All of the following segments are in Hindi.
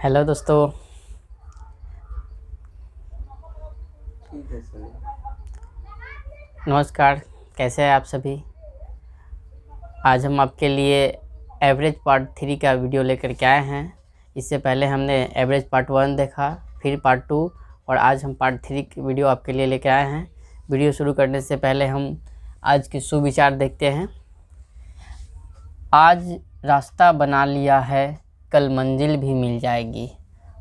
हेलो दोस्तों। नमस्कार, कैसे हैं आप सभी। आज हम आपके लिए एवरेज पार्ट 3 का वीडियो लेकर के आए हैं। इससे पहले हमने एवरेज पार्ट 1 देखा, फिर पार्ट 2 और आज हम पार्ट 3 की वीडियो आपके लिए लेकर आए हैं। वीडियो शुरू करने से पहले हम आज के सुविचार देखते हैं। आज रास्ता बना लिया है, कल मंजिल भी मिल जाएगी।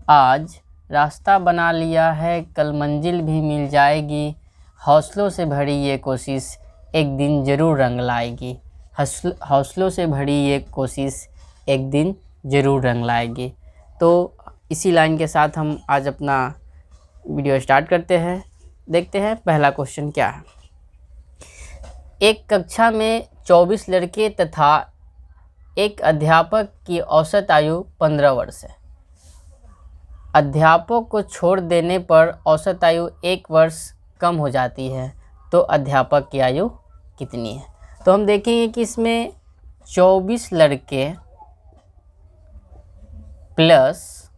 आज रास्ता बना लिया है, कल मंजिल भी मिल जाएगी। हौसलों से भरी ये कोशिश एक दिन ज़रूर रंग लाएगी। हौसलों से भरी ये कोशिश एक दिन ज़रूर रंग लाएगी। तो इसी लाइन के साथ हम आज अपना वीडियो स्टार्ट करते हैं। देखते हैं पहला क्वेश्चन क्या है। एक कक्षा में 24 लड़के तथा एक अध्यापक की औसत आयु 15 वर्ष है। अध्यापक को छोड़ देने पर औसत आयु 1 वर्ष कम हो जाती है, तो अध्यापक की आयु कितनी है। तो हम देखेंगे कि इसमें 24 लड़के प्लस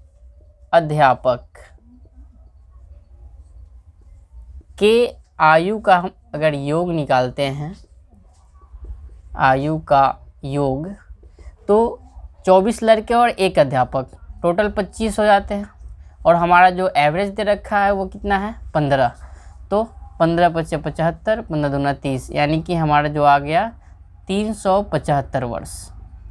अध्यापक के आयु का हम अगर योग निकालते हैं, आयु का योग, तो 24 लड़के और एक अध्यापक टोटल 25 हो जाते हैं। और हमारा जो एवरेज दे रखा है वो कितना है, 15। तो 15 × 5 = 75, 15 दूना 30, यानी कि हमारा जो आ गया 375 वर्ष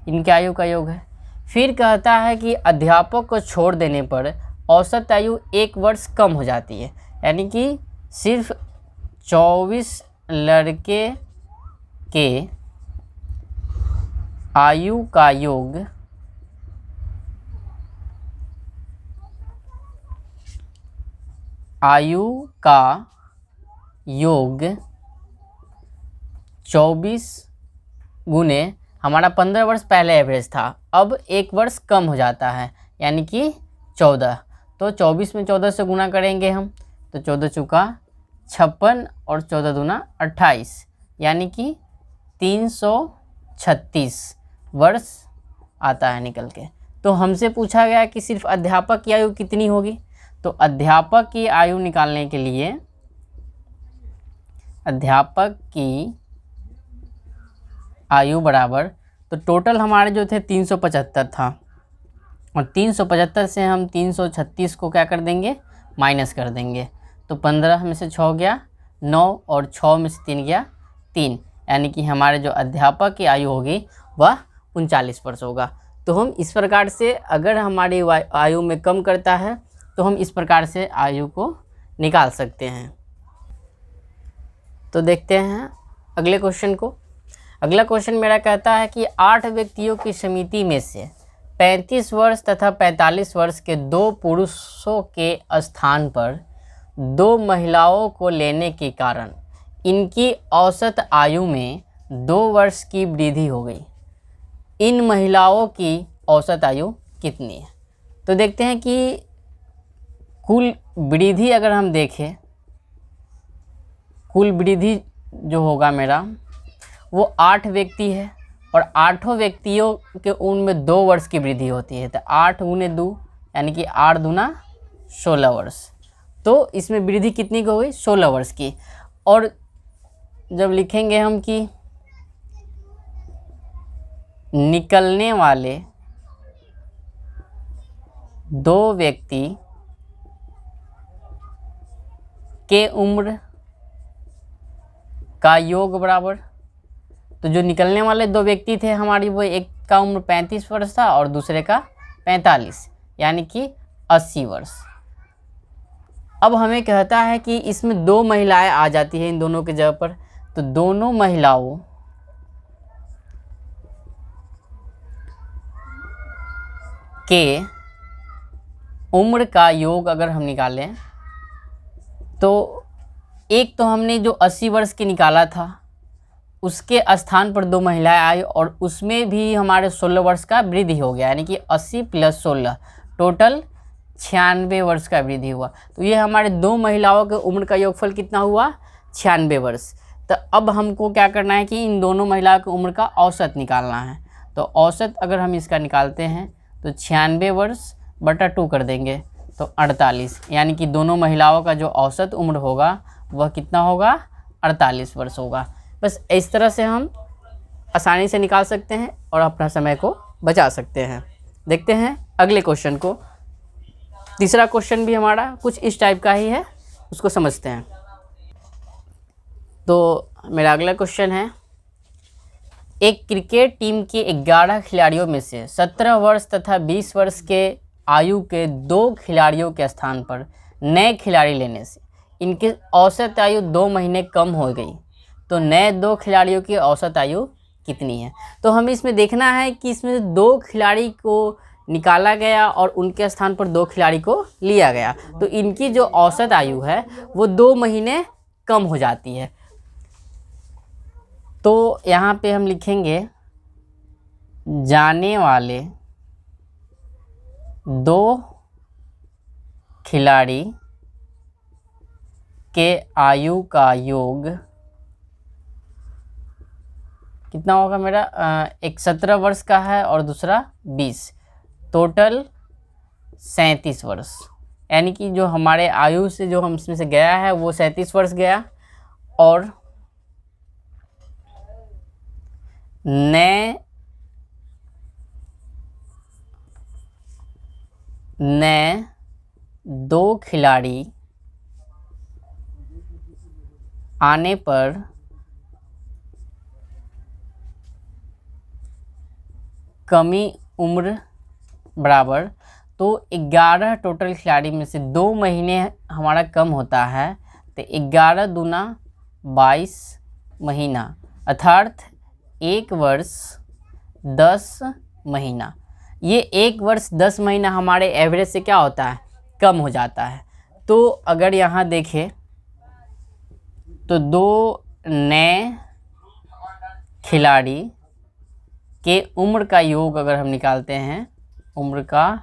इनके आयु का योग है। फिर कहता है कि अध्यापक को छोड़ देने पर औसत आयु 1 वर्ष कम हो जाती है, यानी कि सिर्फ 24 लड़के के आयु का योग आयु का योग 24 गुने हमारा 15 वर्ष पहले एवरेज था, अब 1 वर्ष कम हो जाता है, यानी कि 14। तो 24 में 14 से गुना करेंगे हम, तो 14 चौका 56 और 14 दूना 28, यानी कि 336 वर्ष आता है निकल के। तो हमसे पूछा गया कि सिर्फ अध्यापक की आयु कितनी होगी। तो अध्यापक की आयु निकालने के लिए अध्यापक की आयु बराबर, तो टोटल हमारे जो थे 375 था, और 375 से हम 336 को क्या कर देंगे, माइनस कर देंगे। तो 15 में से 6 गया 9 और 6 में से 3 गया 3, यानी कि हमारे जो अध्यापक की आयु होगी वह 39 वर्ष होगा। तो हम इस प्रकार से, अगर हमारी आयु में कम करता है तो हम इस प्रकार से आयु को निकाल सकते हैं। तो देखते हैं अगले क्वेश्चन को। अगला क्वेश्चन मेरा कहता है कि 8 व्यक्तियों की समिति में से 35 वर्ष तथा 45 वर्ष के 2 पुरुषों के स्थान पर 2 महिलाओं को लेने के कारण इनकी औसत आयु में 2 वर्ष की वृद्धि हो गई। इन महिलाओं की औसत आयु कितनी है। तो देखते हैं कि कुल वृद्धि अगर हम देखें, कुल वृद्धि जो होगा मेरा वो 8 व्यक्ति है, और 8 व्यक्तियों के उनमें 2 वर्ष की वृद्धि होती है। तो 8 × 2 यानी कि 8 दूना 16 वर्ष। तो इसमें वृद्धि कितनी की हो गई, 16 वर्ष की। और जब लिखेंगे हम कि निकलने वाले 2 व्यक्ति के उम्र का योग बराबर, तो जो निकलने वाले 2 व्यक्ति थे हमारी, वो एक का उम्र 35 वर्ष था और दूसरे का 45, यानी कि 80 वर्ष। अब हमें कहता है कि इसमें 2 महिलाएं आ जाती हैं इन दोनों के जगह पर। तो दोनों महिलाओं के उम्र का योग अगर हम निकालें, तो एक तो हमने जो 80 वर्ष की निकाला था उसके स्थान पर 2 महिलाएं आई, और उसमें भी हमारे 16 वर्ष का वृद्धि हो गया, यानी कि 80 + 16 टोटल 96 वर्ष का वृद्धि हुआ। तो ये हमारे 2 महिलाओं के उम्र का योगफल कितना हुआ, 96 वर्ष। तो अब हमको क्या करना है कि इन दोनों महिलाओं की उम्र का औसत निकालना है। तो औसत अगर हम इसका निकालते हैं तो 96 वर्ष बटा 2 कर देंगे तो 48, यानी कि दोनों महिलाओं का जो औसत उम्र होगा वह कितना होगा, 48 वर्ष होगा। बस इस तरह से हम आसानी से निकाल सकते हैं और अपना समय को बचा सकते हैं। देखते हैं अगले क्वेश्चन को। तीसरा क्वेश्चन भी हमारा कुछ इस टाइप का ही है, उसको समझते हैं। तो मेरा अगला क्वेश्चन है, एक क्रिकेट टीम के 11 खिलाड़ियों में से 17 वर्ष तथा 20 वर्ष के आयु के 2 खिलाड़ियों के स्थान पर नए खिलाड़ी लेने से इनकी औसत आयु 2 महीने कम हो गई, तो नए 2 खिलाड़ियों की औसत आयु कितनी है। तो हमें इसमें देखना है कि इसमें 2 खिलाड़ी को निकाला गया और उनके स्थान पर 2 खिलाड़ी को लिया गया, तो इनकी जो औसत आयु है वो 2 महीने कम हो जाती है। तो यहाँ पे हम लिखेंगे जाने वाले 2 खिलाड़ी के आयु का योग कितना होगा मेरा, एक 17 वर्ष का है और दूसरा 20, टोटल 37 वर्ष। यानी कि जो हमारे आयु से जो हम इसमें से गया है वो 37 वर्ष गया, और नए 2 खिलाड़ी आने पर कमी उम्र बराबर, तो 11 टोटल खिलाड़ी में से 2 महीने हमारा कम होता है, तो 11 दूना 22 महीना, अर्थात 1 वर्ष 10 महीना। ये 1 वर्ष 10 महीना हमारे एवरेज से क्या होता है, कम हो जाता है। तो अगर यहाँ देखें तो 2 नए खिलाड़ी के उम्र का योग अगर हम निकालते हैं, उम्र का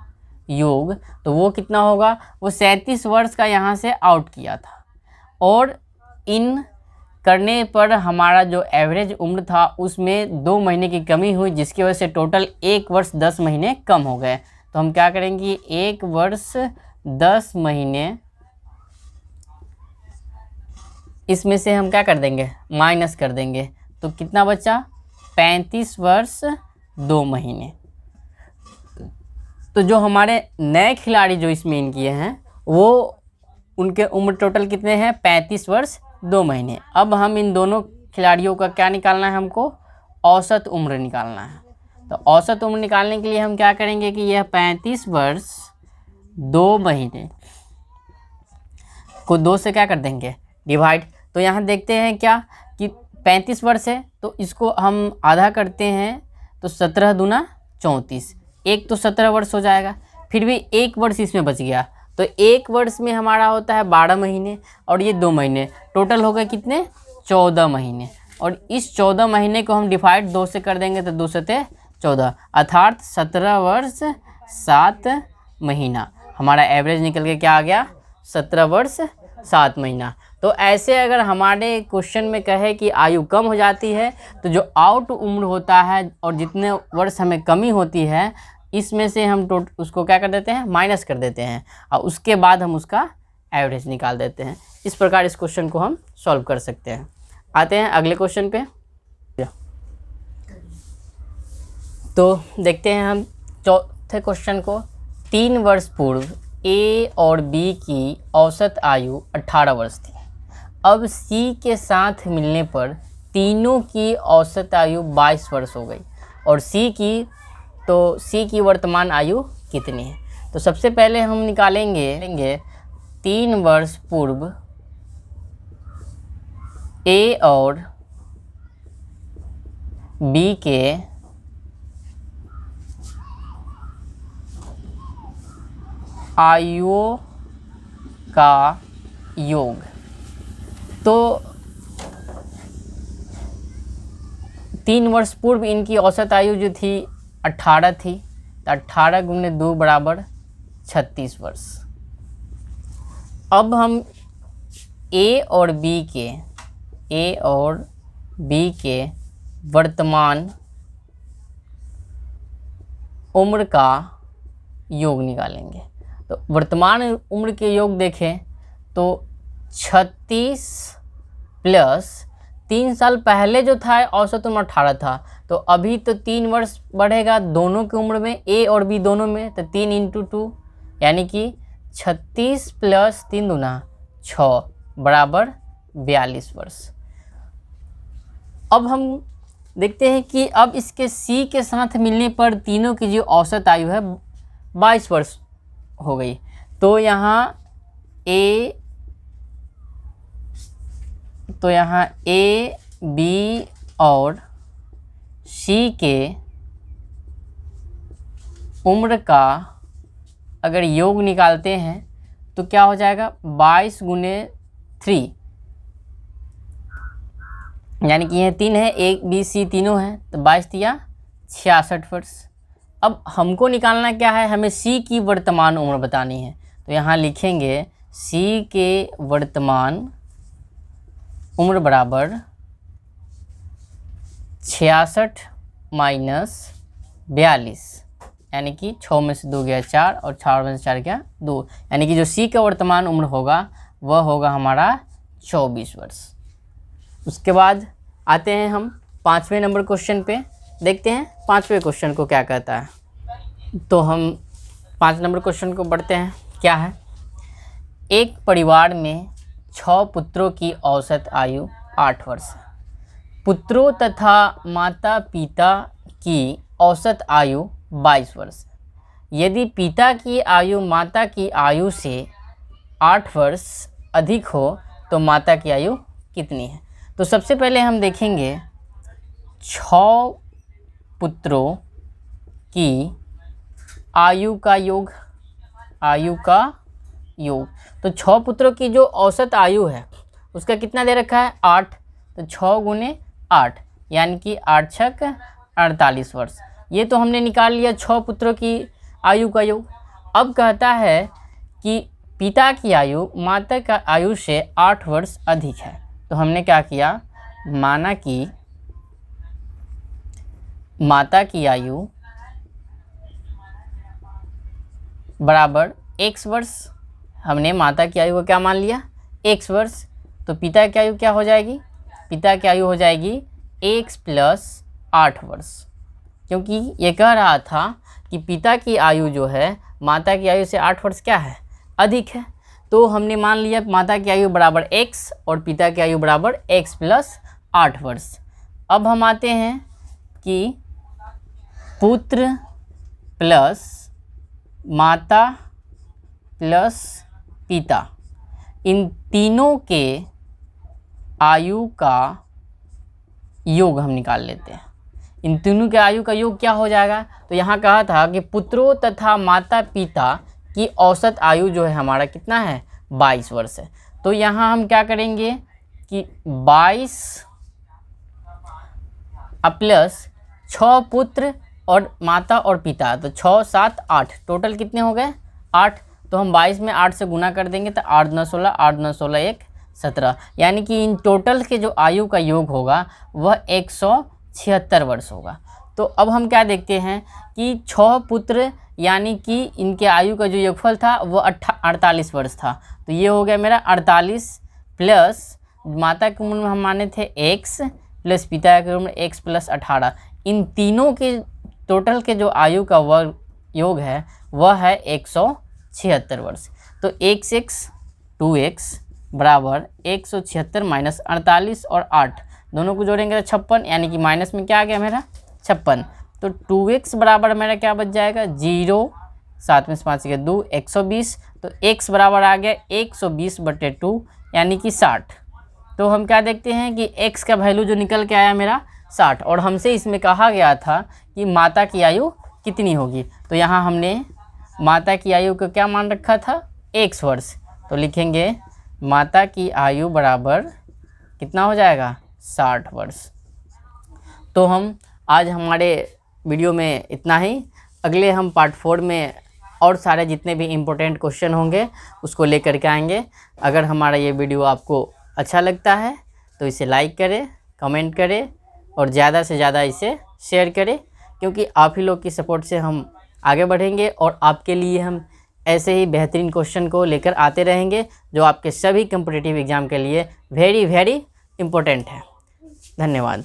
योग, तो वो कितना होगा, वो 37 वर्ष का यहाँ से आउट किया था, और इन करने पर हमारा जो एवरेज उम्र था उसमें 2 महीने की कमी हुई, जिसकी वजह से टोटल 1 वर्ष 10 महीने कम हो गए। तो हम क्या करेंगे, 1 वर्ष 10 महीने इसमें से हम क्या कर देंगे, माइनस कर देंगे, तो कितना बचा, 35 वर्ष 2 महीने। तो जो हमारे नए खिलाड़ी जो इसमें इन किए हैं वो उनके उम्र टोटल कितने हैं, 35 वर्ष 2 महीने। अब हम इन दोनों खिलाड़ियों का क्या निकालना है, हमको औसत उम्र निकालना है। तो औसत उम्र निकालने के लिए हम क्या करेंगे कि यह 35 वर्ष 2 महीने को 2 से क्या कर देंगे, डिवाइड। तो यहाँ देखते हैं क्या कि 35 वर्ष है तो इसको हम आधा करते हैं, तो 17 दूना 34, एक तो 17 वर्ष हो जाएगा, फिर भी 1 वर्ष इसमें बच गया, तो 1 वर्ष में हमारा होता है 12 महीने और ये 2 महीने, टोटल हो गए कितने, 14 महीने। और इस 14 महीने को हम डिवाइड 2 से कर देंगे तो 2 सते 14, अर्थात 17 वर्ष 7 महीना। हमारा एवरेज निकल के क्या आ गया, 17 वर्ष 7 महीना। तो ऐसे अगर हमारे क्वेश्चन में कहे कि आयु कम हो जाती है, तो जो आउट उम्र होता है और जितने वर्ष हमें कमी होती है इसमें से हम उसको क्या कर देते हैं, माइनस कर देते हैं, और उसके बाद हम उसका एवरेज निकाल देते हैं। इस प्रकार इस क्वेश्चन को हम सॉल्व कर सकते हैं। आते हैं अगले क्वेश्चन पे। तो देखते हैं हम चौथे क्वेश्चन को। 3 वर्ष पूर्व ए और बी की औसत आयु 18 वर्ष थी। अब सी के साथ मिलने पर तीनों की औसत आयु 22 वर्ष हो गई, और सी की वर्तमान आयु कितनी है। तो सबसे पहले हम निकालेंगे 3 वर्ष पूर्व ए और बी के आयुओं का योग। तो 3 वर्ष पूर्व इनकी औसत आयु जो थी 18 थी, तो 18 गुने 2 बराबर 36 वर्ष। अब हम ए और बी के वर्तमान उम्र का योग निकालेंगे। तो वर्तमान उम्र के योग देखें तो 36 प्लस 3 साल पहले जो था औसत उम्र 18 था, तो अभी तो 3 वर्ष बढ़ेगा दोनों की उम्र में, ए और बी दोनों में, तो 3 × 2 यानी कि 36 प्लस 3 दूना 6 बराबर 42 वर्ष। अब हम देखते हैं कि अब इसके सी के साथ मिलने पर तीनों की जो औसत आयु है 22 वर्ष हो गई। तो यहाँ ए बी और सी के उम्र का अगर योग निकालते हैं तो क्या हो जाएगा 22 × 3 यानी कि यह 3 है, ए बी सी तीनों हैं, तो 22 × 66 वर्ष। अब हमको निकालना क्या है, हमें सी की वर्तमान उम्र बतानी है। तो यहाँ लिखेंगे सी के वर्तमान उम्र बराबर 66 माइनस 42 यानी कि 6 में से 2 गया 4 और 4 में से 4 गया 2, यानी कि जो सी का वर्तमान उम्र होगा वह होगा हमारा 24 वर्ष। उसके बाद आते हैं हम 5वें नंबर क्वेश्चन पे, देखते हैं 5वें क्वेश्चन को क्या कहता है। तो हम 5 नंबर क्वेश्चन को पढ़ते हैं। क्या है, एक परिवार में 6 पुत्रों की औसत आयु 8 वर्ष है। पुत्रों तथा माता पिता की औसत आयु 22 वर्ष है। यदि पिता की आयु माता की आयु से 8 वर्ष अधिक हो तो माता की आयु कितनी है। तो सबसे पहले हम देखेंगे 6 पुत्रों की आयु का योग, तो 6 पुत्रों की जो औसत आयु है उसका कितना दे रखा है 8, तो 6 × 8 यानी कि 8 × 6 48 वर्ष। ये तो हमने निकाल लिया 6 पुत्रों की आयु का योग। अब कहता है कि पिता की आयु माता का आयु से 8 वर्ष अधिक है। तो हमने क्या किया, माना कि माता की आयु बराबर x वर्ष, हमने माता की आयु को क्या मान लिया x वर्ष। तो पिता की आयु क्या हो जाएगी, पिता की आयु हो जाएगी x + 8 वर्ष, क्योंकि ये कह रहा था कि पिता की आयु जो है माता की आयु से 8 वर्ष क्या है अधिक है। तो हमने मान लिया माता की आयु बराबर x और पिता की आयु बराबर x + 8 वर्ष। अब हम आते हैं कि पुत्र प्लस माता प्लस पिता, इन तीनों के आयु का योग हम निकाल लेते हैं। इन तीनों के आयु का योग क्या हो जाएगा, तो यहाँ कहा था कि पुत्रों तथा माता पिता की औसत आयु जो है हमारा कितना है 22 वर्ष है। तो यहाँ हम क्या करेंगे कि 22 प्लस 6 पुत्र और माता और पिता, तो 6 7 8 टोटल कितने हो गए 8। तो हम 22 में 8 से गुना कर देंगे तो 8 9 16, 8 9 16 1 17, यानी कि इन टोटल के जो आयु का योग होगा वह 176 वर्ष होगा। तो अब हम क्या देखते हैं कि 6 पुत्र यानी कि इनके आयु का जो योगफल था वह 48 वर्ष था। तो ये हो गया मेरा 48 प्लस माता की उम्र में हम माने थे x प्लस पिता की उम्र x + 18, इन तीनों के टोटल के जो आयु का वर्ग योग है वह है 176 वर्ष। तो x 2x बराबर 176 माइनस 48 और 8 दोनों को जोड़ेंगे तो 56, यानी कि माइनस में क्या आ गया मेरा 56। तो 2x बराबर मेरा क्या बच जाएगा 0, 7 में से 5 गया 2, 120। तो x बराबर आ गया 120/2 यानी कि 60। तो हम क्या देखते हैं कि x का वैल्यू जो निकल के आया मेरा 60, और हमसे इसमें कहा गया था कि माता की आयु कितनी होगी। तो यहाँ हमने माता की आयु को क्या मान रखा था x वर्ष, तो लिखेंगे माता की आयु बराबर कितना हो जाएगा 60 वर्ष। तो हम आज हमारे वीडियो में इतना ही। अगले हम पार्ट 4 में और सारे जितने भी इम्पोर्टेंट क्वेश्चन होंगे उसको लेकर के आएंगे। अगर हमारा ये वीडियो आपको अच्छा लगता है तो इसे लाइक करें, कमेंट करें और ज़्यादा से ज़्यादा इसे शेयर करें, क्योंकि आप ही लोग की सपोर्ट से हम आगे बढ़ेंगे और आपके लिए हम ऐसे ही बेहतरीन क्वेश्चन को लेकर आते रहेंगे जो आपके सभी कॉम्पिटिटिव एग्ज़ाम के लिए वेरी वेरी इम्पोर्टेंट है। धन्यवाद।